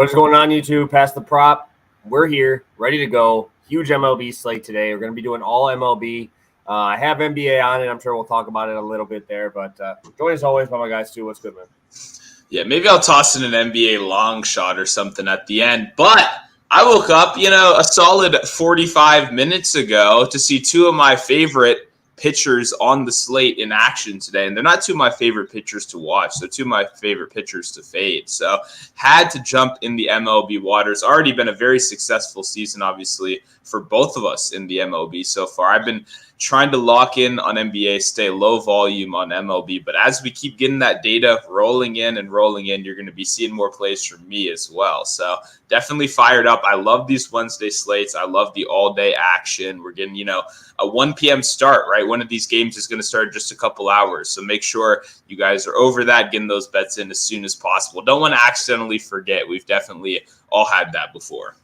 What is going on, YouTube? Pass the prop. We're here, ready to go. Huge MLB slate today. We're going to be doing all MLB. I have NBA on it. I'm sure we'll talk about it a little bit there. But join as always by my guys, Stu. What's good, man? Yeah, maybe I'll toss in an NBA long shot or something at the end. But I woke up, a solid 45 minutes ago to see two of my favorite pitchers on the slate in action today. And they're not two of my favorite pitchers to watch. They're two of my favorite pitchers to fade. So had to jump in the MLB waters. Already been a very successful season, obviously, for both of us in the MLB so far. I've been trying to lock in on NBA, stay low volume on MLB. But as we keep getting that data rolling in, you're going to be seeing more plays from me as well. So definitely fired up. I love these Wednesday slates. I love the all-day action. We're getting, a 1 p.m. start, right? One of these games is going to start in just a couple hours. So make sure you guys are over that, getting those bets in as soon as possible. Don't want to accidentally forget. We've definitely all had that before.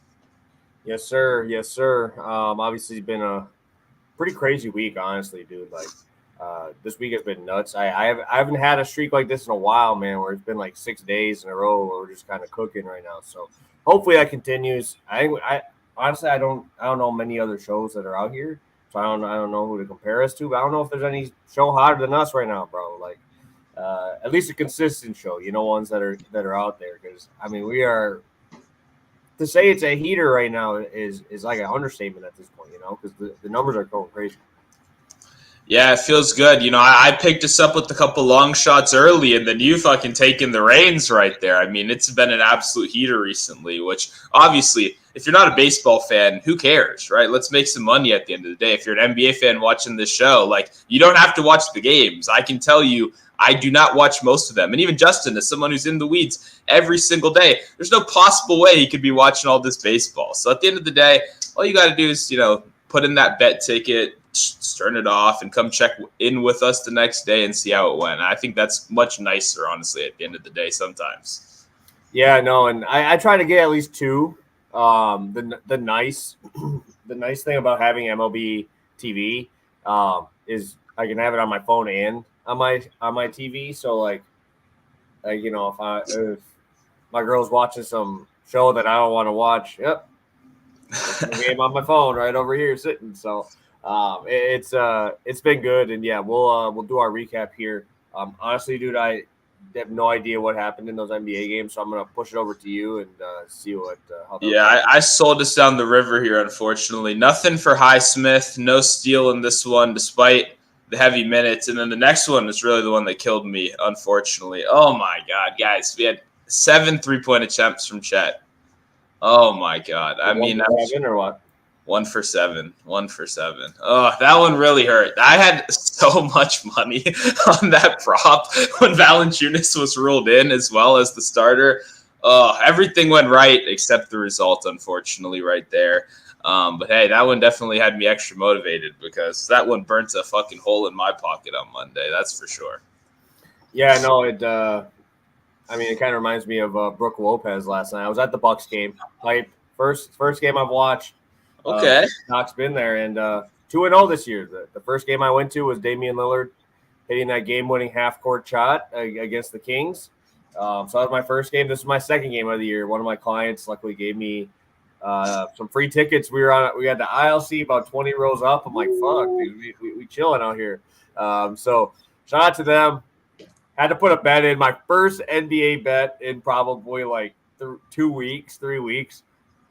Yes, sir. Yes, sir. Obviously, it's been a pretty crazy week, honestly, dude. Like, this week has been nuts. I haven't had a streak like this in a while, man, where it's been like 6 days in a row where we're just kind of cooking right now. So hopefully that continues. I honestly I don't know many other shows that are out here, so I don't know who to compare us to. But I don't know if there's any show hotter than us right now, bro. Like, at least a consistent show, ones that are out there. Because I mean, we are. To say it's a heater right now is like an understatement at this point, because the numbers are going crazy. Yeah, it feels good. I picked us up with a couple long shots early, and then you fucking taking the reins right there. I mean, it's been an absolute heater recently, which obviously, if you're not a baseball fan, who cares, right? Let's make some money at the end of the day. If you're an NBA fan watching this show, like, you don't have to watch the games. I can tell you, I do not watch most of them. And even Justin, as someone who's in the weeds every single day, there's no possible way he could be watching all this baseball. So at the end of the day, all you got to do is, put in that bet ticket, turn it off, and come check in with us the next day and see how it went. I think that's much nicer, honestly, at the end of the day sometimes. Yeah, no, and I try to get at least two. The nice thing about having MLB TV is I can have it on my phone and on my TV. So like if my girl's watching some show that I don't want to watch, yep, the game on my phone right over here sitting. So it's been good, and yeah, we'll do our recap here. Honestly, dude, I have no idea what happened in those NBA games, so I'm gonna push it over to you and see what. I sold us down the river here. Unfortunately, nothing for Highsmith, no steal in this one, despite the heavy minutes. And then the next one is really the one that killed me, unfortunately. Oh my God, guys, we had 7 3-point attempts from Chet. Oh my God, I mean, or what? 1 for 7. 1 for 7. Oh, that one really hurt. I had so much money on that prop when Valanciunas was ruled in as well as the starter. Oh, everything went right except the result, unfortunately, right there. But hey, that one definitely had me extra motivated because that one burnt a fucking hole in my pocket on Monday. That's for sure. Yeah, no, it kind of reminds me of Brooke Lopez last night. I was at the Bucks game. Hype. First game I've watched. Okay. Doc's been there, and 2-0 this year. The first game I went to was Damian Lillard hitting that game-winning half-court shot against the Kings. So that was my first game. This is my second game of the year. One of my clients luckily gave me some free tickets. We had the aisle seat about 20 rows up. I'm like, fuck, dude, we chilling out here. So shout out to them. Had to put a bet in, my first NBA bet in probably like 3 weeks.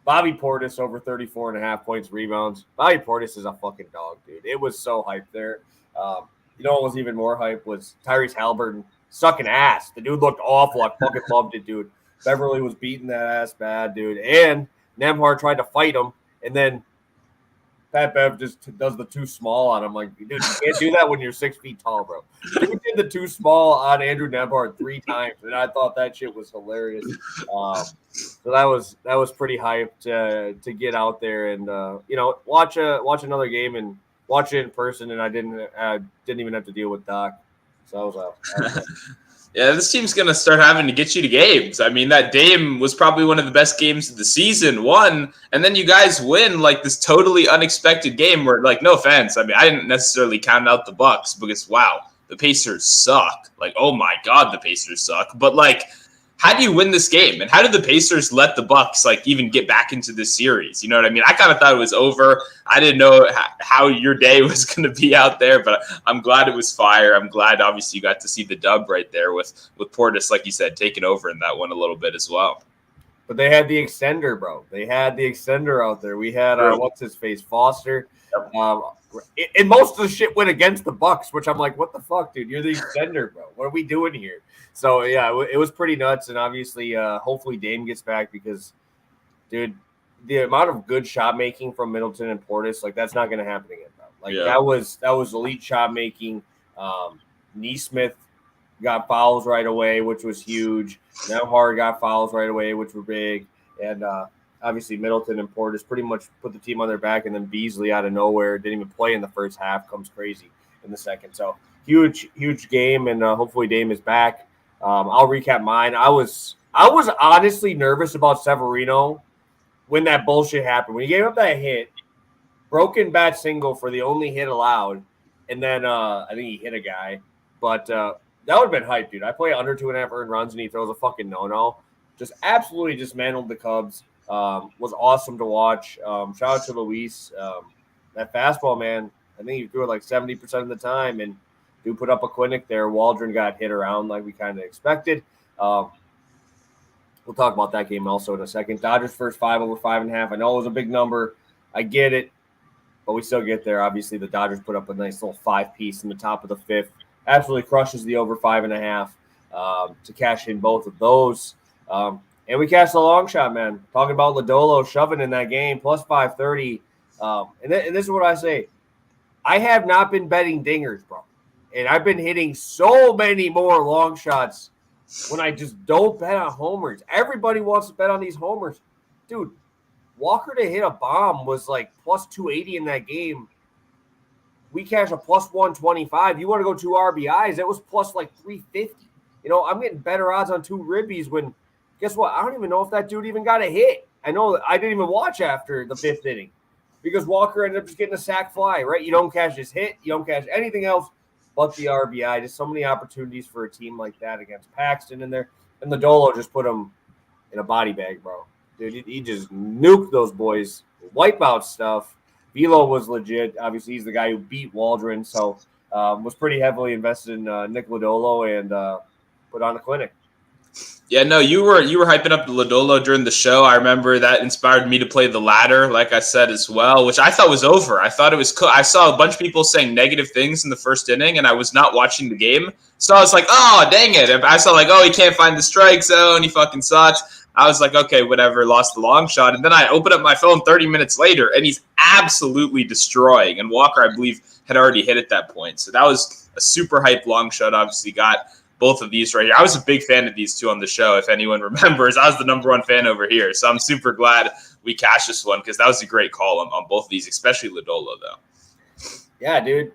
Bobby Portis over 34.5 points, rebounds. Bobby Portis is a fucking dog, dude. It was so hyped there. What was even more hype was Tyrese Halliburton sucking ass. The dude looked awful. I fucking loved it, dude. Beverly was beating that ass bad, dude. And Nembhard tried to fight him, and then Pat Bev just does the too small on him. Like, dude, you can't do that when you're 6 feet tall, bro. He did the too small on Andrew Nembhard 3 times, and I thought that shit was hilarious. So that was pretty hyped to get out there and watch another game and watch it in person. And I didn't even have to deal with Doc, so that was Yeah, this team's going to start having to get you to games. I mean, that Dame was probably one of the best games of the season, won, and then you guys win like this totally unexpected game where, like, no offense, I mean, I didn't necessarily count out the Bucks because, wow, the Pacers suck. Like, oh my God, the Pacers suck. But, like, how do you win this game? And how did the Pacers let the Bucks like even get back into this series? You know what I mean? I kind of thought it was over. I didn't know how your day was going to be out there, but I'm glad it was fire. I'm glad, obviously, you got to see the dub right there with Portis, like you said, taking over in that one a little bit as well. But they had the extender, bro. They had the extender out there. We had what's his face, Foster. Yep. And most of the shit went against the Bucks, which I'm like, what the fuck, dude? You're the extender, bro. What are we doing here? So yeah, it was pretty nuts. And obviously, hopefully Dame gets back because, dude, the amount of good shot making from Middleton and Portis, like that's not going to happen again, bro. Like that was elite shot making. Neesmith got fouls right away, which was huge. Nemhard got fouls right away, which were big. And obviously Middleton and Portis pretty much put the team on their back. And then Beasley out of nowhere, didn't even play in the first half, comes crazy in the second. So huge game, and hopefully Dame is back. I'll recap mine. I was honestly nervous about Severino when that bullshit happened. When he gave up that hit, broken bat single for the only hit allowed, and then I think he hit a guy. But that would have been hype, dude. I play under 2.5 earned runs, and he throws a fucking no-no. Just absolutely dismantled the Cubs. Was awesome to watch. Shout out to Luis. That fastball, man, I think he threw it like 70% of the time, and dude put up a clinic there. Waldron got hit around like we kind of expected. We'll talk about that game also in a second. Dodgers first 5 over 5.5. I know it was a big number. I get it, but we still get there. Obviously, the Dodgers put up a nice little 5-piece in the top of the 5th. Absolutely crushes the over 5.5 to cash in both of those. And we cashed a long shot, man. Talking about Lodolo shoving in that game, plus 530. And this is what I say. I have not been betting dingers, bro. And I've been hitting so many more long shots when I just don't bet on homers. Everybody wants to bet on these homers. Dude, Walker to hit a bomb was like plus 280 in that game. We cashed a plus 125. You want to go 2 RBIs, that was plus like 350. You know, I'm getting better odds on 2 ribbies when, guess what? I don't even know if that dude even got a hit. I know I didn't even watch after the 5th inning because Walker ended up just getting a sac fly, right? You don't cash his hit. You don't cash anything else but the RBI. Just so many opportunities for a team like that against Paxton in there. And Lodolo just put him in a body bag, bro. Dude, he just nuked those boys. Wipeout stuff. Velo was legit. Obviously, he's the guy who beat Waldron. So was pretty heavily invested in Nick Lodolo and put on a clinic. Yeah, no, you were hyping up Lodolo during the show. I remember that inspired me to play the ladder, like I said as well, which I thought was over. I thought it was cool. I saw a bunch of people saying negative things in the first inning, and I was not watching the game. So I was like, oh, dang it. I saw like, oh, he can't find the strike zone. He fucking sucks. I was like, okay, whatever, lost the long shot. And then I opened up my phone 30 minutes later, and he's absolutely destroying. And Walker, I believe, had already hit at that point. So that was a super hype long shot, obviously got both of these right here. I was a big fan of these two on the show, if anyone remembers. I was the number 1 fan over here. So I'm super glad we cashed this one because that was a great call on both of these, especially Lodolo, though. Yeah, dude.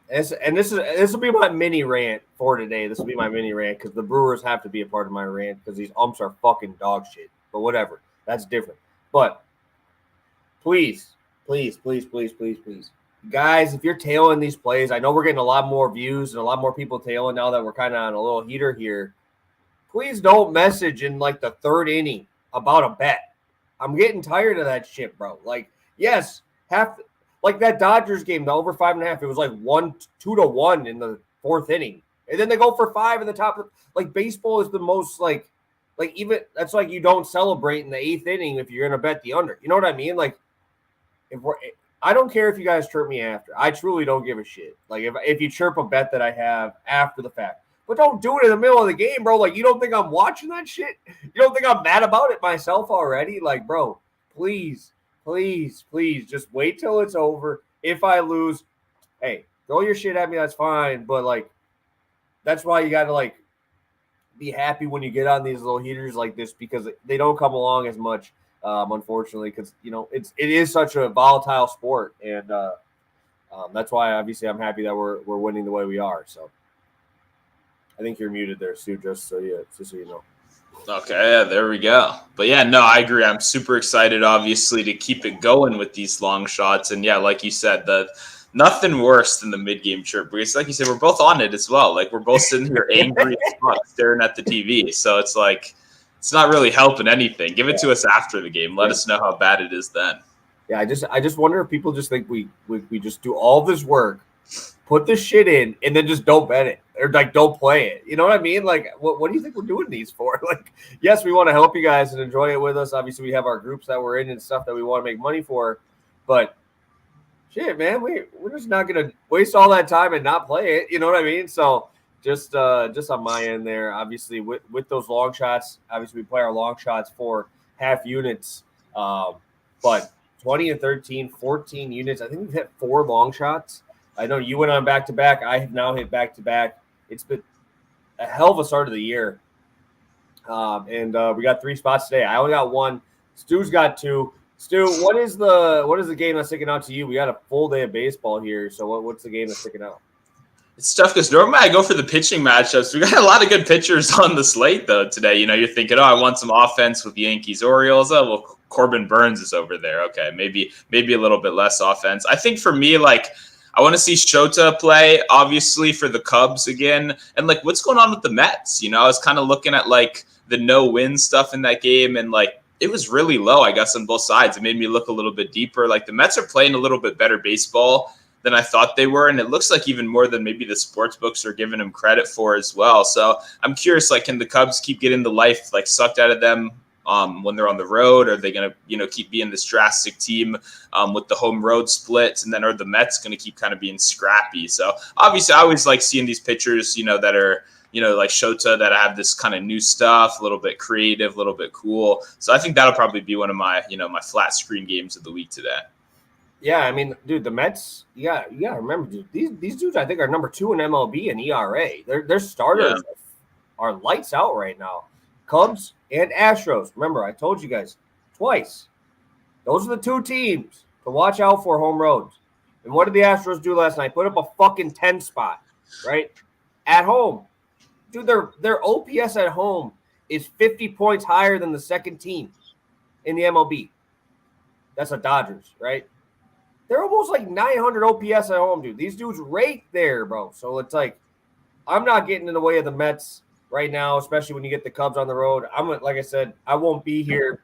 This will be my mini rant for today. This will be my mini rant because the Brewers have to be a part of my rant because these umps are fucking dog shit. But whatever. That's different. But please, guys, if you're tailing these plays, I know we're getting a lot more views and a lot more people tailing now that we're kind of on a little heater here. Please don't message in like the 3rd inning about a bet. I'm getting tired of that shit, bro. Like, yes, like that Dodgers game, the over 5.5, it was like 2-1 in the 4th inning. And then they go for 5 in the top. Like, baseball is the most like even that's like you don't celebrate in the 8th inning if you're going to bet the under. You know what I mean? Like, I don't care if you guys chirp me after. I truly don't give a shit. Like, if you chirp a bet that I have after the fact. But don't do it in the middle of the game, bro. Like, you don't think I'm watching that shit? You don't think I'm mad about it myself already? Like, bro, please, just wait till it's over. If I lose, hey, throw your shit at me. That's fine. But, like, that's why you got to, like, be happy when you get on these little heaters like this because they don't come along as much. Unfortunately, because it is such a volatile sport, and that's why obviously I'm happy that we're winning the way we are. So I think you're muted there, Stu. Just so you know. Okay, yeah, there we go. But yeah, no, I agree. I'm super excited, obviously, to keep it going with these long shots, and yeah, like you said, the nothing worse than the mid-game chirp. Because like you said, we're both on it as well. Like we're both sitting here angry as fuck, staring at the TV. So it's like it's not really helping anything. Give it to us after the game. Let us know how bad it is then. Yeah, I just wonder if people just think we just do all this work, put this shit in, and then just don't bet it or like don't play it. You know what I mean? Like, what do you think we're doing these for? Like, yes, we want to help you guys and enjoy it with us. Obviously, we have our groups that we're in and stuff that we want to make money for, but shit, man, we're just not gonna waste all that time and not play it. You know what I mean? So just on my end there, obviously with those long shots, obviously we play our long shots for half units, but 20 and 13, 14 units. I think we've hit 4 long shots. I know you went on back-to-back. I have now hit back-to-back. It's been a hell of a start of the year. And we got 3 spots today. I only got 1. Stu's got 2. Stu, what is the game that's sticking out to you? We got a full day of baseball here. So what's the game that's sticking out? It's tough because normally I go for the pitching matchups. We got a lot of good pitchers on the slate, though, today. You know, you're thinking, I want some offense with the Yankees, Orioles. Oh, well, Corbin Burns is over there. Okay, maybe a little bit less offense. I think for me, like, I want to see Shota play, obviously, for the Cubs again. And, like, what's going on with the Mets? You know, I was kind of looking at, like, the no-win stuff in that game, and, like, it was really low, I guess, on both sides. It made me look a little bit deeper. Like, the Mets are playing a little bit better baseball than I thought they were, and it looks like even more than maybe the sports books are giving them credit for as well. So I'm curious, like, can the Cubs keep getting the life, like, sucked out of them when they're on the road? Are they going to, you know, keep being this drastic team with the home road splits? And then are the Mets going to keep kind of being scrappy? So obviously I always like seeing these pitchers, you know, that are, you know, like Shota, that have this kind of new stuff, a little bit creative, a little bit cool. So I think that'll probably be one of my, you know, my flat screen games of the week today. Yeah, I mean, dude, the Mets, yeah, remember, dude, these dudes, I think, are number 2 in MLB and ERA. Their starters are lights out right now. Cubs and Astros. Remember, I told you guys twice. Those are the 2 teams to watch out for home roads. And what did the Astros do last night? Put up a fucking 10 spot, right? At home. Dude, their OPS at home is 50 points higher than the second team in the MLB. That's the Dodgers, right? They're almost like 900 OPS at home, dude. These dudes right there, bro. So it's like, I'm not getting in the way of the Mets right now, especially when you get the Cubs on the road. Like I said, I won't be here.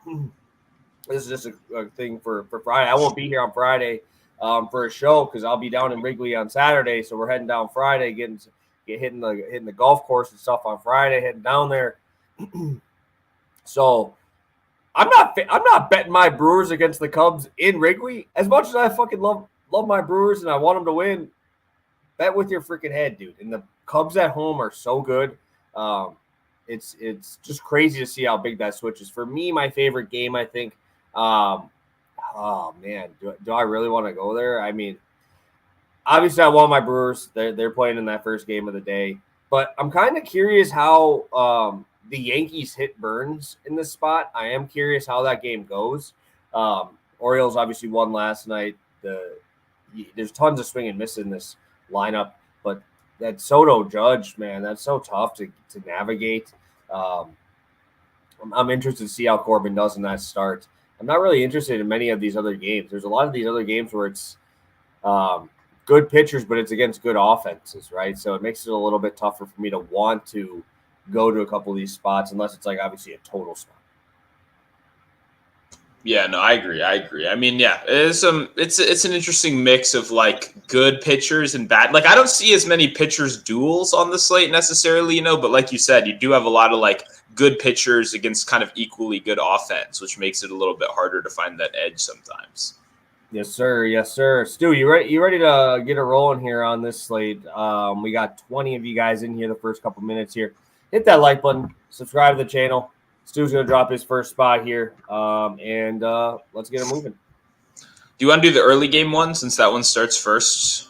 This is just a thing for Friday. I won't be here on Friday for a show because I'll be down in Wrigley on Saturday. So we're heading down Friday, hitting the golf course and stuff on Friday, heading down there. So I'm not betting my Brewers against the Cubs in Wrigley. As much as I fucking love my Brewers and I want them to win, bet with your freaking head, dude. And the Cubs at home are so good. It's just crazy to see how big that switch is. For me, my favorite game, I think. Oh man, do I really want to go there? I mean, obviously I want my Brewers. They're playing in that first game of the day, but I'm kind of curious how the Yankees hit Burns in this spot. I am curious how that game goes. Orioles obviously won last night. There's tons of swing and miss in this lineup, but that Soto Judge, man, that's so tough to navigate. I'm interested to see how Corbin does in that start. I'm not really interested in many of these other games. There's a lot of these other games where it's good pitchers, but it's against good offenses, right? So it makes it a little bit tougher for me to want to go to a couple of these spots unless it's like obviously a total spot. Yeah, no, I agree. I mean, yeah, it's an interesting mix of like good pitchers and bad. Like I don't see as many pitchers duels on the slate necessarily, you know, but like you said, you do have a lot of like good pitchers against kind of equally good offense, which makes it a little bit harder to find that edge sometimes. Yes, sir. Yes, sir. Stu, you ready to get it rolling here on this slate? We got 20 of you guys in here the first couple minutes here. Hit that like button, subscribe to the channel. Stu's going to drop his first spot here, and let's get it moving. Do you want to do the early game one since that one starts first?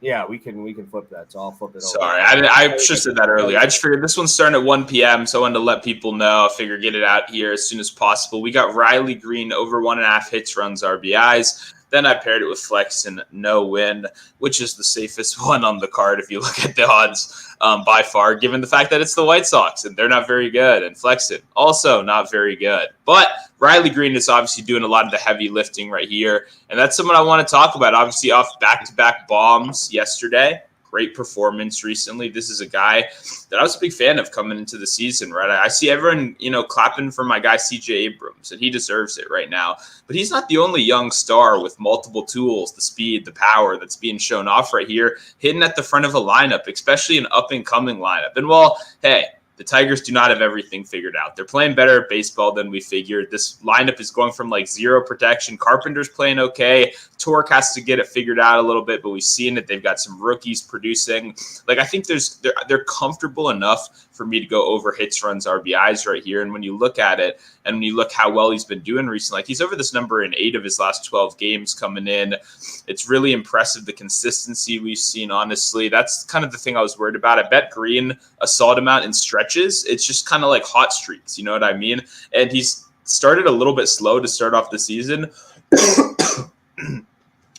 Yeah, we can flip that. So I'll flip it over. Sorry, I should have said that earlier. I just figured this one's starting at 1 p.m., so I wanted to let people know. I figured get it out here as soon as possible. We got Riley Green over 1.5 hits, runs, RBIs. Then I paired it with Flexen no win, which is the safest one on the card if you look at the odds by far, given the fact that it's the White Sox and they're not very good. And Flexen also not very good. But Riley Green is obviously doing a lot of the heavy lifting right here. And that's someone I want to talk about. Obviously off back-to-back bombs yesterday. Great performance recently. This is a guy that I was a big fan of coming into the season, right? I see everyone, clapping for my guy CJ Abrams, and he deserves it right now. But he's not the only young star with multiple tools, the speed, the power that's being shown off right here, hitting at the front of a lineup, especially an up-and-coming lineup. And well, hey, the Tigers do not have everything figured out. They're playing better at baseball than we figured. This lineup is going from like zero protection. Carpenter's playing okay. Torque has to get it figured out a little bit, but we've seen that they've got some rookies producing. Like, I think they're comfortable enough for me to go over hits, runs, RBIs right here. And when you look at it, and when you look how well he's been doing recently, like he's over this number in 8 of his last 12 games coming in. It's really impressive, the consistency we've seen, honestly. That's kind of the thing I was worried about. I bet Green a solid amount in stretches. It's just kind of like hot streaks, you know what I mean? And he's started a little bit slow to start off the season.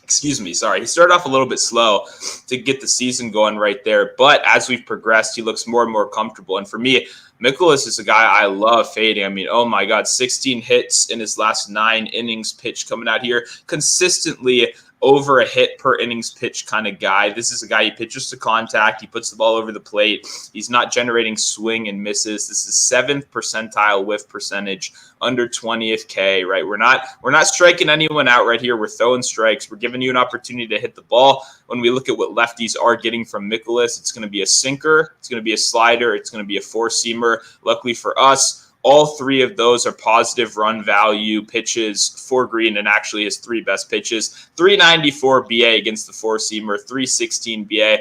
Excuse me, sorry. He started off a little bit slow to get the season going right there. But as we've progressed, he looks more and more comfortable. And for me, Mikolas is a guy I love fading. I mean, oh my God, 16 hits in his last 9 innings pitched coming out here. Consistently over a hit per innings pitch kind of guy. This is a guy, he pitches to contact. He puts the ball over the plate. He's not generating swing and misses. This is 7th percentile whiff percentage, under 20th K, right? We're not striking anyone out right here. We're throwing strikes. We're giving you an opportunity to hit the ball. When we look at what lefties are getting from Mikolas, it's going to be a sinker. It's going to be a slider. It's going to be a four-seamer. Luckily for us, all 3 of those are positive run value pitches for Green, and actually his 3 best pitches. 394 BA against the four-seamer, 316 BA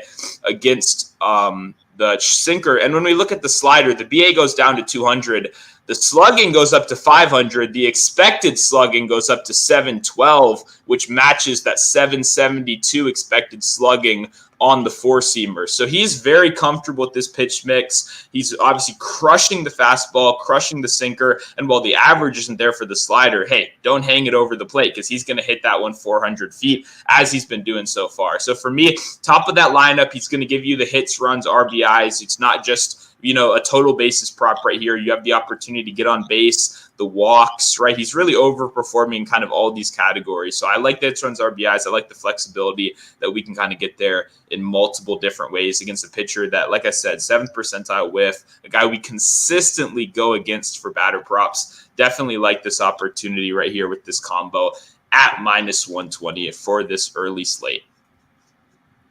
against the sinker. And when we look at the slider, the BA goes down to 200. The slugging goes up to 500. The expected slugging goes up to 712, which matches that 772 expected slugging on the four-seamer. So he's very comfortable with this pitch mix. He's obviously crushing the fastball, crushing the sinker. And while the average isn't there for the slider, hey, don't hang it over the plate because he's going to hit that one 400 feet as he's been doing so far. So for me, top of that lineup, he's going to give you the hits, runs, RBIs. It's not just, a total bases prop right here. You have the opportunity to get on base, the walks, right? He's really overperforming kind of all these categories. So I like the hits, runs, RBIs. I like the flexibility that we can kind of get there in multiple different ways against a pitcher that, like I said, 7th percentile whiff, a guy we consistently go against for batter props. Definitely like this opportunity right here with this combo at -120 for this early slate.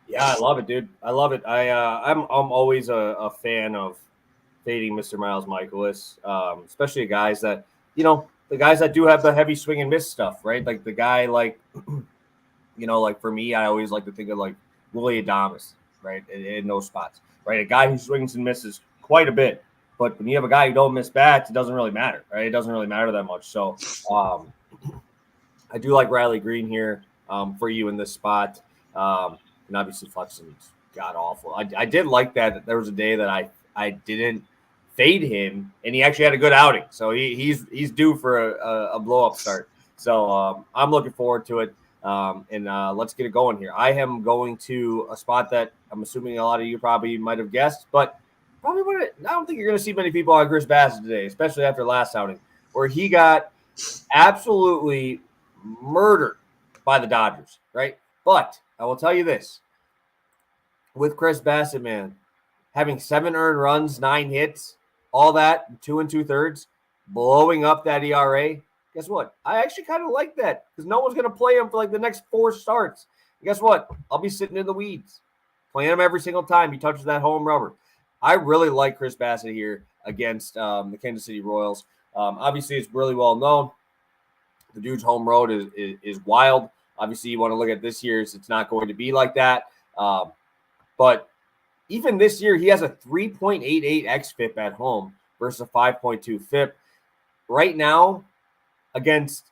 Yeah, I love it, dude. I love it. I'm always a fan of fading Mr. Miles Mikolas, especially guys that, the guys that do have the heavy swing and miss stuff, right? Like the guy, like for me, I always like to think of like Willie Adames, right? In those spots, right? A guy who swings and misses quite a bit, but when you have a guy who don't miss bats, it doesn't really matter, right? It doesn't really matter that much. So I do like Riley Green here for you in this spot. And obviously Flexen's god awful. I did like that there was a day that I didn't fade him, and he actually had a good outing. So he's due for a blow up start. So I'm looking forward to it. And let's get it going here. I am going to a spot that I'm assuming a lot of you probably might have guessed, but I don't think you're going to see many people on Chris Bassett today, especially after last outing, where he got absolutely murdered by the Dodgers, right? But I will tell you this. With Chris Bassett, man, having 7 earned runs, 9 hits, all that, 2 2/3, blowing up that ERA, guess what? I actually kind of like that because no one's going to play him for like the next 4 starts. And guess what? I'll be sitting in the weeds, playing him every single time he touches that home rubber. I really like Chris Bassett here against the Kansas City Royals. Obviously, it's really well known. The dude's home road is wild. Obviously, you want to look at this year's. It's not going to be like that. But even this year, he has a 3.88 xFIP at home versus a 5.2 FIP. Right now, against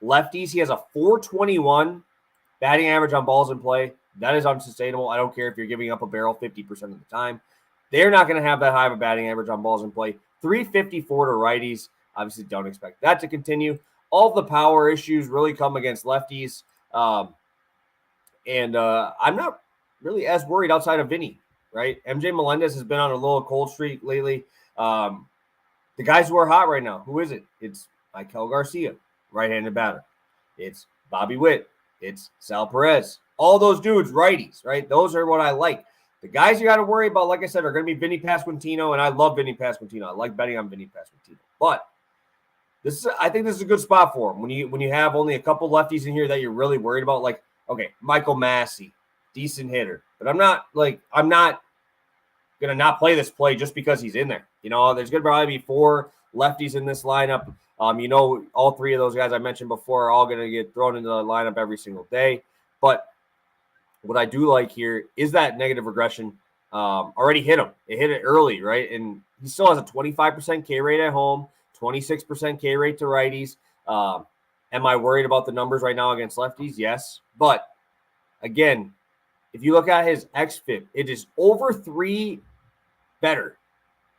lefties, he has a 421 batting average on balls in play. That is unsustainable. I don't care if you're giving up a barrel 50% of the time. They're not going to have that high of a batting average on balls in play. 354 to righties. Obviously, don't expect that to continue. All the power issues really come against lefties. And I'm not really as worried outside of Vinny, right? MJ Melendez has been on a little cold streak lately. The guys who are hot right now, who is it? It's Michael Garcia, right-handed batter. It's Bobby Witt. It's Sal Perez. All those dudes, righties, right? Those are what I like. The guys you got to worry about, like I said, are going to be Vinny Pasquantino, and I love Vinny Pasquantino. I like betting on Vinny Pasquantino. But I think this is a good spot for him when you have only a couple lefties in here that you're really worried about. Like, okay, Michael Massey, decent hitter, but I'm not gonna not play this play just because he's in there. There's gonna probably be 4 lefties in this lineup. All 3 of those guys I mentioned before are all gonna get thrown into the lineup every single day. But what I do like here is that negative regression already hit him. It hit it early, right? And he still has a 25% K rate at home, 26% K rate to righties. Am I worried about the numbers right now against lefties? Yes. But again, if you look at his xFIP, it is over 3 better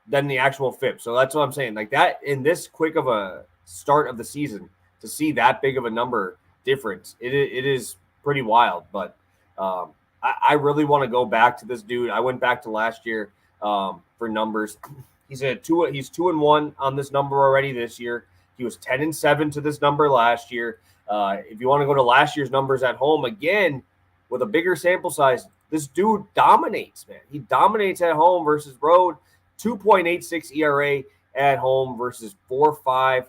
than the actual FIP. So that's what I'm saying. Like that, in this quick of a start of the season, to see that big of a number difference, it is pretty wild. But I really want to go back to this dude. I went back to last year for numbers. He's 2-1 on this number already this year. He was 10-7 to this number last year. If you want to go to last year's numbers at home again with a bigger sample size, this dude dominates, man. He dominates at home versus road. 2.86 ERA at home versus 4.5,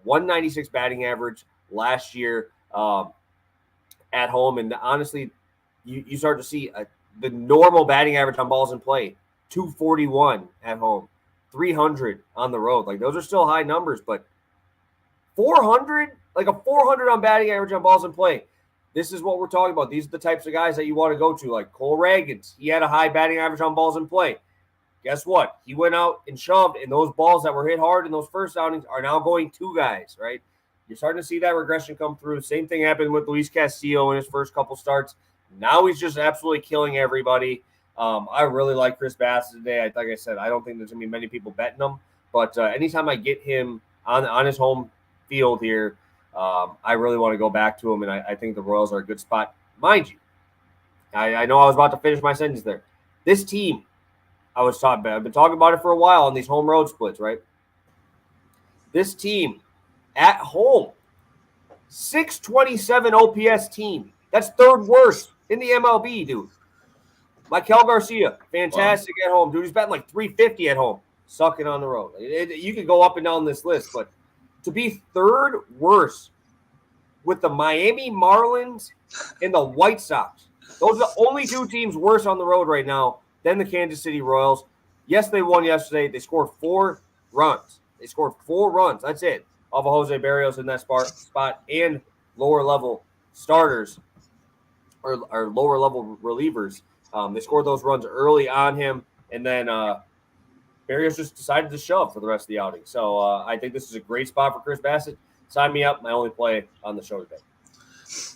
196 batting average last year at home. And honestly, you start to see the normal batting average on balls in play, 241 at home, 300 on the road. Like, those are still high numbers, but 400, like a 400 on batting average on balls in play. This is what we're talking about. These are the types of guys that you want to go to, like Cole Ragans. He had a high batting average on balls in play. Guess what? He went out and shoved, and those balls that were hit hard in those first outings are now going to guys, right? You're starting to see that regression come through. Same thing happened with Luis Castillo in his first couple starts. Now he's just absolutely killing everybody. I really like Chris Bassitt today. Like I said, I don't think there's going to be many people betting him. But anytime I get him on his home field here, I really want to go back to him, and I think the Royals are a good spot. Mind you, I know I was about to finish my sentence there. This team, I've been talking about it for a while on these home road splits, right? This team at home, 627 OPS team. That's third worst in the MLB, dude. Michael Garcia, fantastic at home. Dude, he's batting like 350 at home, sucking on the road. You could go up and down this list, but to be third worst with the Miami Marlins and the White Sox, those are the only 2 teams worse on the road right now than the Kansas City Royals. Yes, they won yesterday. They scored 4 runs. That's it, off of Jose Barrios in that spot and lower-level starters or lower-level relievers. They scored those runs early on him, and then Barrios just decided to shove for the rest of the outing. So I think this is a great spot for Chris Bassitt. Sign me up. My only play on the show today.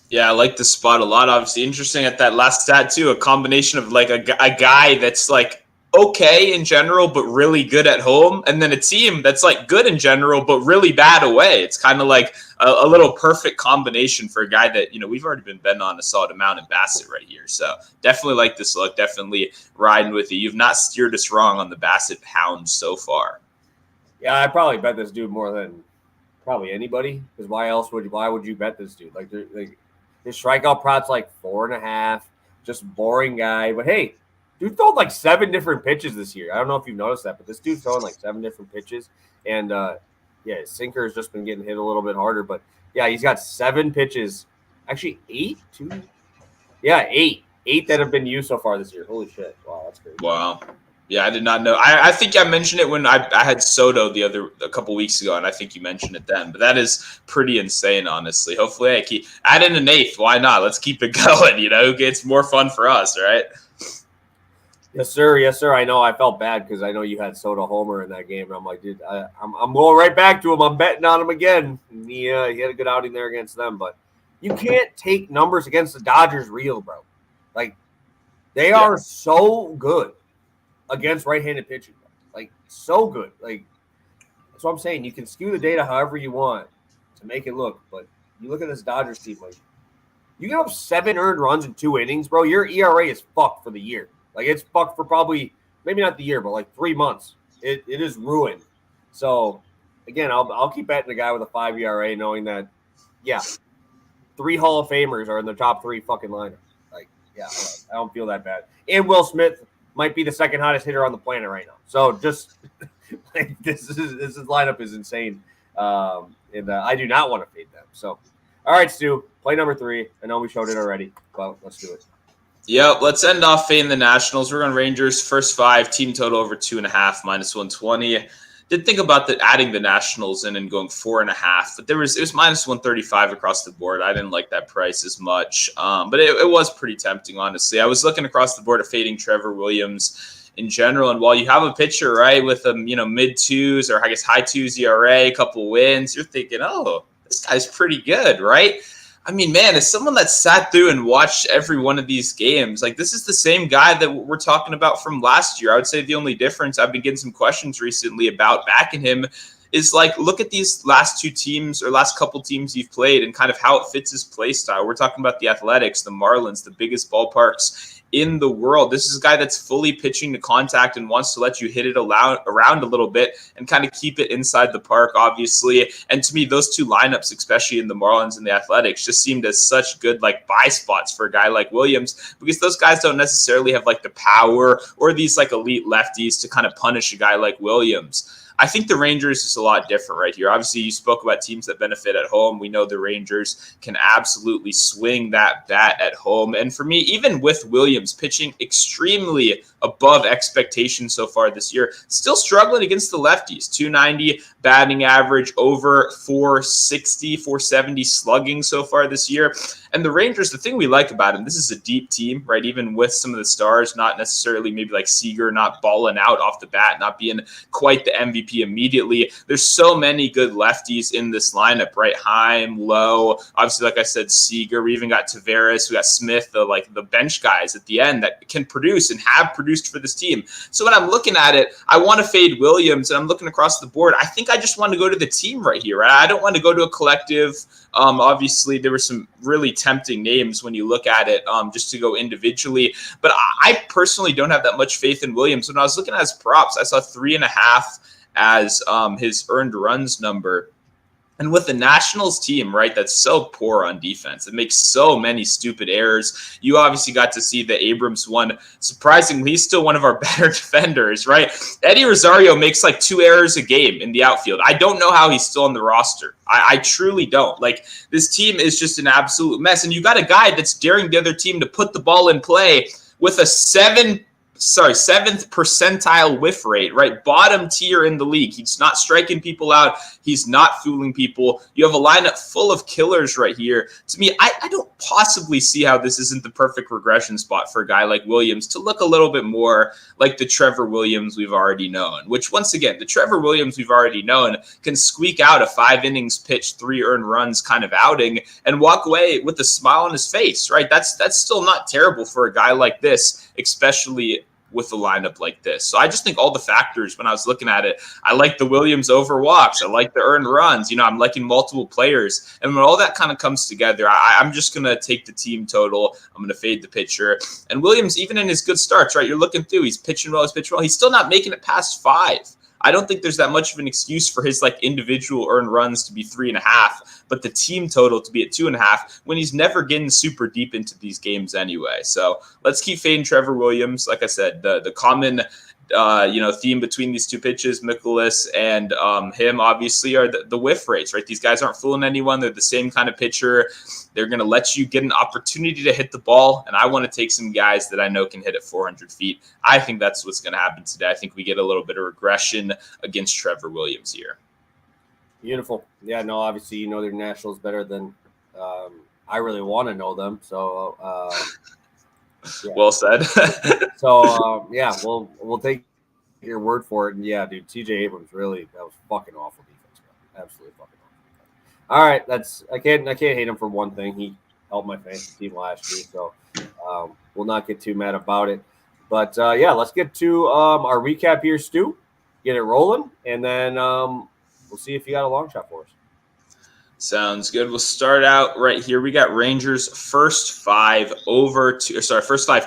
Yeah, I like the spot a lot. Obviously, interesting at that last stat, too. A combination of like a guy that's like okay in general, but really good at home. And then a team that's like good in general, but really bad away. It's kind of like a little perfect combination for a guy that, we've already been betting on a solid amount in Bassitt right here. So definitely like this look. Definitely riding with you. You've not steered us wrong on the Bassitt pound so far. Yeah, I probably bet this dude more than probably anybody. Because why would you bet this dude? Like his strikeout prot's like 4.5. Just boring guy. But hey, dude thrown like 7 different pitches this year. I don't know if you've noticed that, but this dude's throwing like 7 different pitches. And his sinker has just been getting hit a little bit harder. But yeah, he's got 7 pitches. Actually, 8? 2? Yeah, 8. 8 that have been used so far this year. Holy shit. Wow, that's crazy. Wow. Yeah, I did not know. I think I mentioned it when I had Soto a couple weeks ago, and I think you mentioned it then. But that is pretty insane, honestly. Hopefully, I keep add in an 8th. Why not? Let's keep it going. It's more fun for us, right? Yes, sir. Yes, sir. I know. I felt bad because I know you had Soto homer in that game, and I'm like, dude, I'm going right back to him. I'm betting on him again. And he had a good outing there against them, but you can't take numbers against the Dodgers real, bro. Like, they are so good against right-handed pitching. Like, so good. Like, that's what I'm saying. You can skew the data however you want to make it look, but you look at this Dodgers team, like, You give up 7 earned runs in 2 innings, bro. Your ERA is fucked for the year. Like, it's fucked for probably maybe not the year, but like 3 months. It is ruined. So again, I'll keep betting the guy with a 5 ERA, knowing that, yeah, 3 Hall of Famers are in the top 3 fucking lineup. Like, yeah, I don't feel that bad. And Will Smith might be the second hottest hitter on the planet right now. So just like, this lineup is insane. And I do not want to fade them. So, all right, Stu, play number 3. I know we showed it already, but let's do it. Yep, let's end off fading the Nationals. We're on Rangers, first 5, team total over 2.5, -120. Did think about adding the Nationals in and going 4.5, but it was -135 across the board. I didn't like that price as much, but it was pretty tempting, honestly. I was looking across the board at fading Trevor Williams in general, and while you have a pitcher, right, with a mid 2s or I guess high 2s ERA, a couple wins, you're thinking, oh, this guy's pretty good, right? I mean, man, as someone that sat through and watched every one of these games, like, this is the same guy that we're talking about from last year. I would say the only difference, I've been getting some questions recently about backing him, is like, look at these last 2 teams or last couple teams you've played and kind of how it fits his play style. We're talking about the Athletics, the Marlins, the biggest ballparks in the world. This is a guy that's fully pitching to contact and wants to let you hit it around a little bit and kind of keep it inside the park, obviously. And to me, those 2 lineups, especially in the Marlins and the Athletics, just seemed as such good like buy spots for a guy like Williams, because those guys don't necessarily have like the power or these like elite lefties to kind of punish a guy like Williams. I think the Rangers is a lot different right here. Obviously, you spoke about teams that benefit at home. We know the Rangers can absolutely swing that bat at home. And for me, even with Williams pitching extremely above expectations so far this year, still struggling against the lefties. 290 batting average, over 460, 470 slugging so far this year. And the Rangers, the thing we like about them, this is a deep team, right? Even with some of the stars, not necessarily maybe like Seager, not balling out off the bat, not being quite the MVP immediately. There's so many good lefties in this lineup, right? Heim, Lowe, obviously, like I said, Seager. We even got Tavares, we got Smith, the bench guys at the end that can produce and have produced for this team. So when I'm looking at it, I want to fade Williams, and I'm looking across the board. I think I just want to go to the team right here, right? I don't want to go to a collective. Obviously, there were some really tempting names when you look at it, just to go individually. But I personally don't have that much faith in Williams. When I was looking at his props, I saw 3.5 as his earned runs number. And with the Nationals team, right, that's so poor on defense, it makes so many stupid errors. You obviously got to see the Abrams one. Surprisingly, he's still one of our better defenders, right? Eddie Rosario makes like 2 errors a game in the outfield. I don't know how he's still on the roster. I truly don't. Like, this team is just an absolute mess. And you got a guy that's daring the other team to put the ball in play with a 7th percentile whiff rate, right? Bottom tier in the league. He's not striking people out. He's not fooling people. You have a lineup full of killers right here. To me, I don't possibly see how this isn't the perfect regression spot for a guy like Williams to look a little bit more like the Trevor Williams we've already known, which, once again, the Trevor Williams we've already known can squeak out a 5 innings pitched, 3 earned runs kind of outing and walk away with a smile on his face, right? That's still not terrible for a guy like this, especially with a lineup like this. So I just think all the factors, when I was looking at it, I like the Williams over walks. I like the earned runs. I'm liking multiple players. And when all that kind of comes together, I'm just going to take the team total. I'm going to fade the pitcher. And Williams, even in his good starts, right, you're looking through, he's pitching well, he's still not making it past 5. I don't think there's that much of an excuse for his like individual earned runs to be 3.5, but the team total to be at 2.5 when he's never getting super deep into these games anyway. So let's keep fading Trevor Williams. Like I said, the common theme between these 2 pitches, Mikolas and him, obviously, are the whiff rates, right? These guys aren't fooling anyone. They're the same kind of pitcher. They're going to let you get an opportunity to hit the ball, and I want to take some guys that I know can hit at 400 feet. I think that's what's going to happen today. I think we get a little bit of regression against Trevor Williams here. Beautiful. Yeah, no, obviously, their Nationals better than I really want to know them. So, yeah. Well said. So, we'll take your word for it. And yeah, dude, TJ Abrams, really, that was fucking awful defense, bro. Absolutely fucking awful. All right, I can't hate him for one thing. He helped my fantasy team last year, so we'll not get too mad about it. But let's get to our recap here, Stu. Get it rolling, and then we'll see if you got a long shot for us. Sounds good. We'll start out right here. We got Rangers first five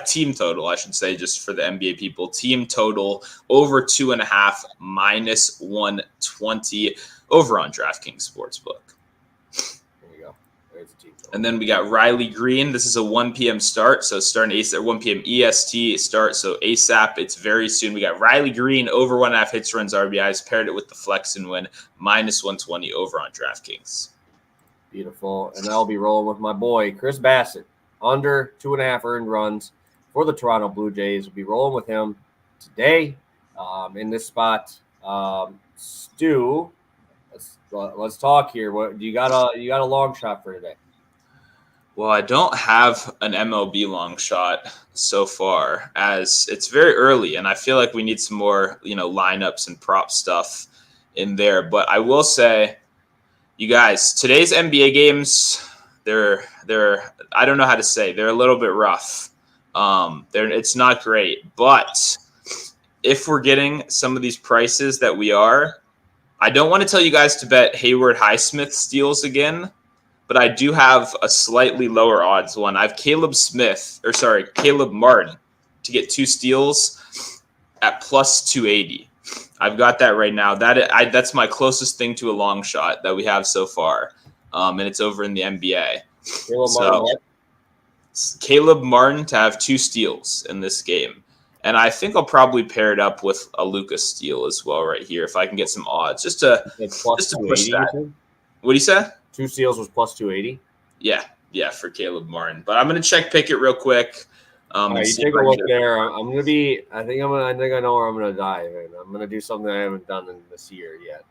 team total, I should say, just for the NBA people. Team total over 2.5 minus 120 over on DraftKings Sportsbook. There you go. There's the team total. And then we got Riley Green. This is a 1 p.m. start, so starting ASAP, 1 p.m. EST start, so ASAP. It's very soon. We got Riley Green over 1.5 hits, runs, RBIs, paired it with the flex and win, minus 120 over on DraftKings. Beautiful. And I'll be rolling with my boy, Chris Bassett, under 2.5 earned runs for the Toronto Blue Jays. We'll be rolling with him today in this spot. Stu, let's talk here. What you got a long shot for today? Well, I don't have an MLB long shot so far, as it's very early, and I feel like we need some more, lineups and prop stuff in there. But I will say, you guys, today's NBA games, they're I don't know how to say, they're a little bit rough. It's not great, but if we're getting some of these prices that we are, I don't want to tell you guys to bet Hayward Highsmith steals again, but I do have a slightly lower odds one. I have Caleb Martin to get 2 steals at plus 280. I've got that right now. That's my closest thing to a long shot that we have so far, and it's over in the NBA. Caleb Martin to have 2 steals in this game, and I think I'll probably pair it up with a Lucas steal as well right here if I can get some odds just to push that. What do you say? 2 steals was plus 280. Yeah, for Caleb Martin. But I'm gonna check Pickett real quick. You take a look there. I think I know where I'm gonna dive in. I'm gonna do something I haven't done in this year yet.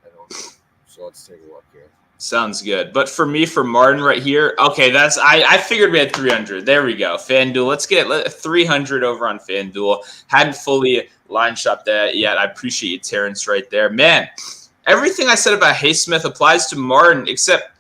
So let's take a look here. Sounds good. But for me, for Martin right here, okay, I figured we had 300. There we go. FanDuel. Let's get 300 over on FanDuel. Hadn't fully line shopped that yet. I appreciate you, Terrence, right there. Man, everything I said about Highsmith applies to Martin, except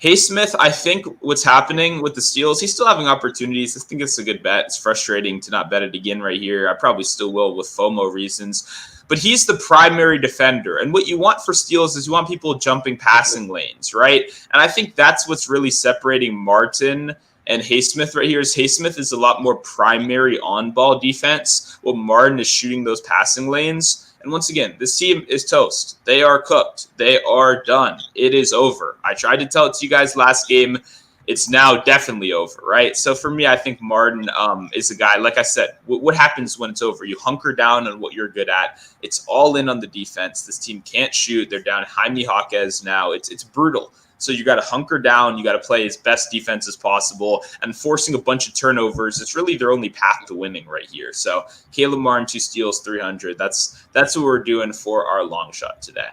Highsmith, I think what's happening with the steals, he's still having opportunities. I think it's a good bet. It's frustrating to not bet it again right here. I probably still will with FOMO reasons. But he's the primary defender. And what you want for steals is you want people jumping passing lanes, right? And I think that's what's really separating Martin and Highsmith right here. Is Highsmith is a lot more primary on-ball defense, while Martin is shooting those passing lanes. And once again, this team is toast. They are cooked. They are done. It is over. I tried to tell it to you guys last game. It's now definitely over, right? So for me, I think Martin is a guy, like I said, what happens when it's over? You hunker down on what you're good at. It's all in on the defense. This team can't shoot. They're down Jaime Jaquez now. It's brutal. So you got to hunker down. You got to play as best defense as possible. And forcing a bunch of turnovers is really their only path to winning right here. So Caleb Martin, 2 steals, 300. That's what we're doing for our long shot today.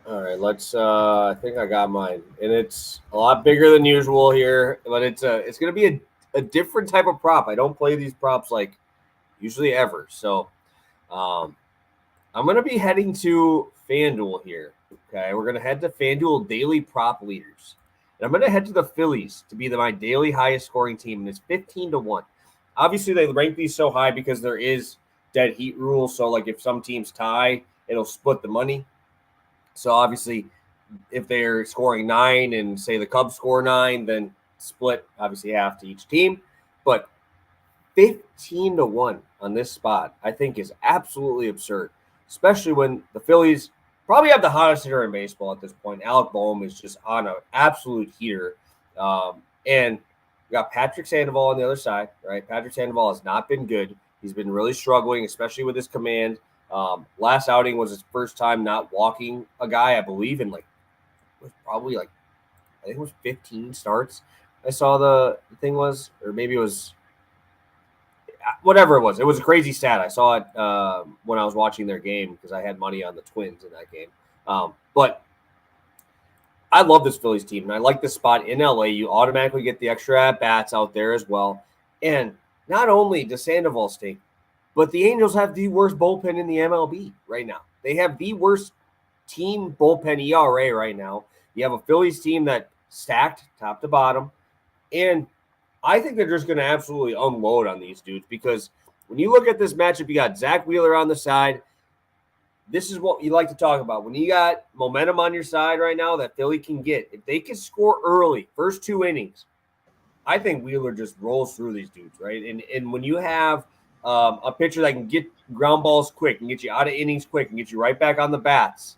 All right, let's. I think I got mine, and it's a lot bigger than usual here, but it's going to be a different type of prop. I don't play these props like usually ever, so I'm going to be heading to FanDuel here. Okay, we're going to head to FanDuel daily prop leaders. And I'm going to head to the Phillies to be my daily highest scoring team, and it's 15-1. Obviously, they rank these so high because there is dead heat rule. So, like, if some teams tie, it'll split the money. So, obviously, if they're scoring 9 and, say, the Cubs score 9, then split, obviously, half to each team. But 15-1 on this spot, I think, is absolutely absurd, especially when the Phillies – probably have the hottest hitter in baseball at this point. Alec Boehm is just on an absolute heater. And we got Patrick Sandoval on the other side, right? Patrick Sandoval has not been good. He's been really struggling, especially with his command. Last outing was his first time not walking a guy, I believe, in I think it was 15 starts. I saw the thing was, or maybe it was, whatever it was. It was a crazy stat. I saw it when I was watching their game because I had money on the Twins in that game. But I love this Phillies team, and I like this spot in LA. You automatically get the extra at-bats out there as well. And not only does Sandoval stink, but the Angels have the worst bullpen in the MLB right now. They have the worst team bullpen ERA right now. You have a Phillies team that stacked top to bottom, and I think they're just going to absolutely unload on these dudes because when you look at this matchup, you got Zach Wheeler on the side. this is what you like to talk about. When you got momentum on your side right now that Philly can get, if they can score early, first 2 innings, I think Wheeler just rolls through these dudes, right? And when you have a pitcher that can get ground balls quick and get you out of innings quick and get you right back on the bats,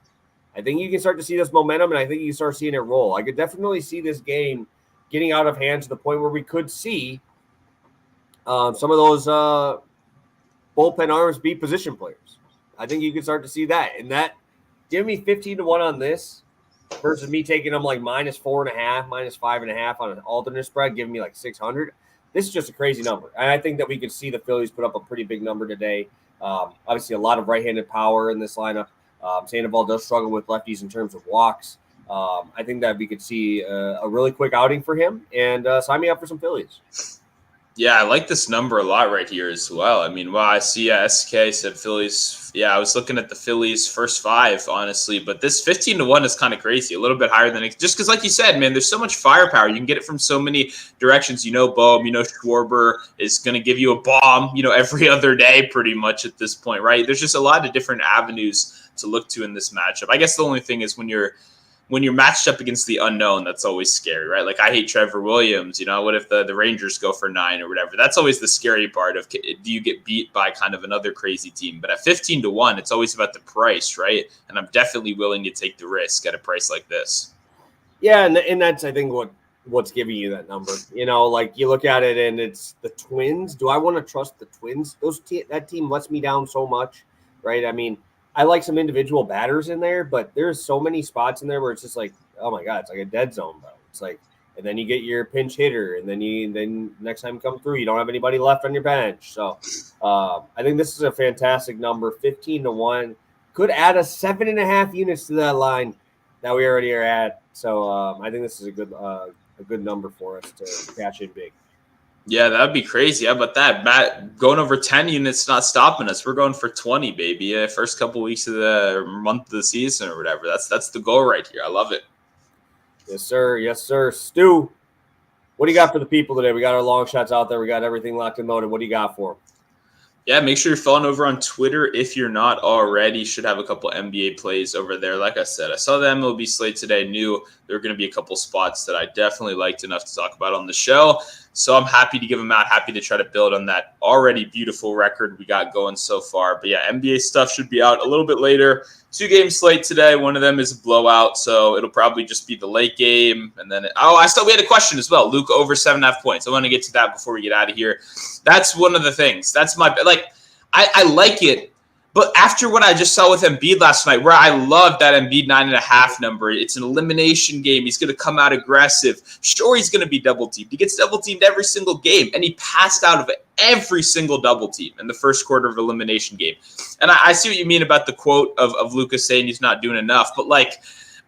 I think you can start to see this momentum, and I think you can start seeing it roll. I could definitely see this game getting out of hand to the point where we could see some of those bullpen arms beat position players. I think you can start to see that. And that, give me 15-1 on this versus me taking them like -4.5, -5.5 on an alternate spread, giving me like 600. This is just a crazy number. And I think that we could see the Phillies put up a pretty big number today. Obviously, a lot of right-handed power in this lineup. Sandoval does struggle with lefties in terms of walks. I think that we could see a really quick outing for him, and sign me up for some Phillies. Yeah, I like this number a lot right here as well. I mean, I see SK said Phillies. Yeah, I was looking at the Phillies first 5, honestly, but this 15-1 is kind of crazy, a little bit higher than just because, like you said, man, there's so much firepower. You can get it from so many directions. Bohm, Schwarber is going to give you a bomb, every other day pretty much at this point, right? There's just a lot of different avenues to look to in this matchup. I guess the only thing is when you're matched up against the unknown, that's always scary, right? Like I hate Trevor Williams. What if the Rangers go for 9 or whatever? That's always the scary part of, do you get beat by kind of another crazy team? But at 15-1, it's always about the price, right? And I'm definitely willing to take the risk at a price like this. Yeah, and that's, I think, what's giving you that number. Like you look at it and it's the Twins. Do I want to trust the Twins? That team lets me down so much, right? I mean, I like some individual batters in there, but there's so many spots in there where it's just like, oh my God, it's like a dead zone, bro. It's like, and then you get your pinch hitter, and then next time you come through, you don't have anybody left on your bench. So I think this is a fantastic number. 15-1 could add a 7.5 units to that line that we already are at. So I think this is a good number for us to cash in big. Yeah, that'd be crazy. How about that? Matt, going over 10 units, not stopping us. We're going for 20, baby. First couple weeks of the month of the season or whatever. That's the goal right here. I love it. Yes, sir. Yes, sir. Stu, what do you got for the people today? We got our long shots out there. We got everything locked and loaded. What do you got for them? Yeah, make sure you're following over on Twitter if you're not already. Should have a couple NBA plays over there. Like I said, I saw the MLB slate today. Knew there were going to be a couple spots that I definitely liked enough to talk about on the show. So I'm happy to give them out. Happy to try to build on that already beautiful record we got going so far. But yeah, NBA stuff should be out a little bit later. 2-game slate today. One of them is a blowout, so it'll probably just be the late game. And then, we had a question as well. Luke over 7.5 points. I want to get to that before we get out of here. That's one of the things. That's I like it. But after what I just saw with Embiid last night, where I love that Embiid 9.5 number, it's an elimination game. He's going to come out aggressive. Sure, he's going to be double-teamed. He gets double-teamed every single game, and he passed out of every single double-team in the first quarter of elimination game. And I see what you mean about the quote of Lucas saying he's not doing enough, but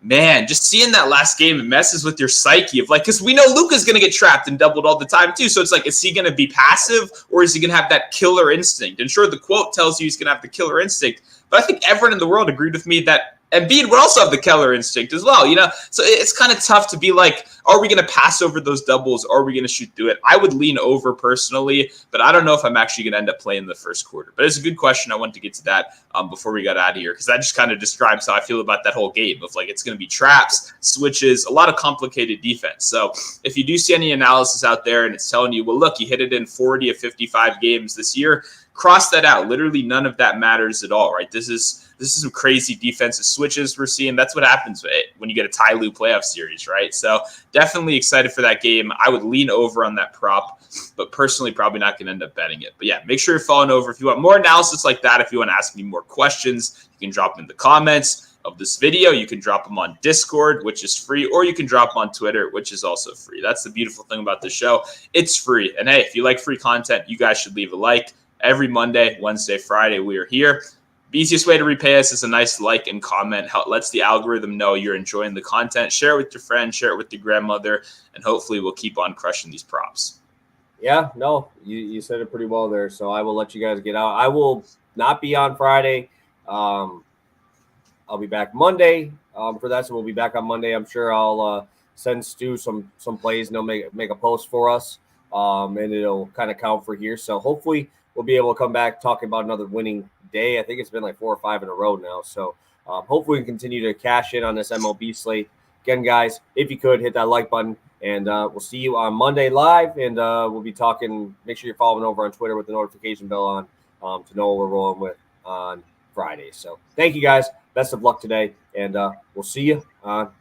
man, just seeing that last game, it messes with your psyche of because we know Luka's going to get trapped and doubled all the time too. So it's is he going to be passive or is he going to have that killer instinct? And sure, the quote tells you he's going to have the killer instinct, but I think everyone in the world agreed with me that Embiid would also have the killer instinct as well, So it's kind of tough to be are we going to pass over those doubles or are we going to shoot through it? I would lean over personally, but I don't know if I'm actually going to end up playing the first quarter. But it's a good question. I wanted to get to that before we got out of here because that just kind of describes how I feel about that whole game of it's going to be traps, switches, a lot of complicated defense. So if you do see any analysis out there and it's telling you, well, look, you hit it in 40 of 55 games this year, cross that out. Literally none of that matters at all, right? This is some crazy defensive switches we're seeing. That's what happens when you get a Ty Lue playoff series, right? So definitely excited for that game. I would lean over on that prop, but personally probably not going to end up betting it. But yeah, make sure you're following over. If you want more analysis like that, if you want to ask me more questions, you can drop them in the comments of this video. You can drop them on Discord, which is free, or you can drop them on Twitter, which is also free. That's the beautiful thing about the show. It's free. And hey, if you like free content, you guys should leave a like. Every Monday, Wednesday, Friday, we are here. The easiest way to repay us is a nice like and comment. Lets the algorithm know you're enjoying the content. Share it with your friends, share it with your grandmother, and hopefully we'll keep on crushing these props. Yeah, no, you said it pretty well there. So I will let you guys get out. I will not be on Friday. I'll be back Monday for that. So we'll be back on Monday. I'm sure I'll send Stu some plays and he'll make a post for us. And it'll kind of count for here. So hopefully we'll be able to come back talking about another winning day. I think it's been like 4 or 5 in a row now. So hopefully we can continue to cash in on this MLB slate. Again, guys, if you could, hit that like button. And we'll see you on Monday live. And we'll be talking. Make sure you're following over on Twitter with the notification bell on to know what we're rolling with on Friday. So thank you, guys. Best of luck today. And we'll see you on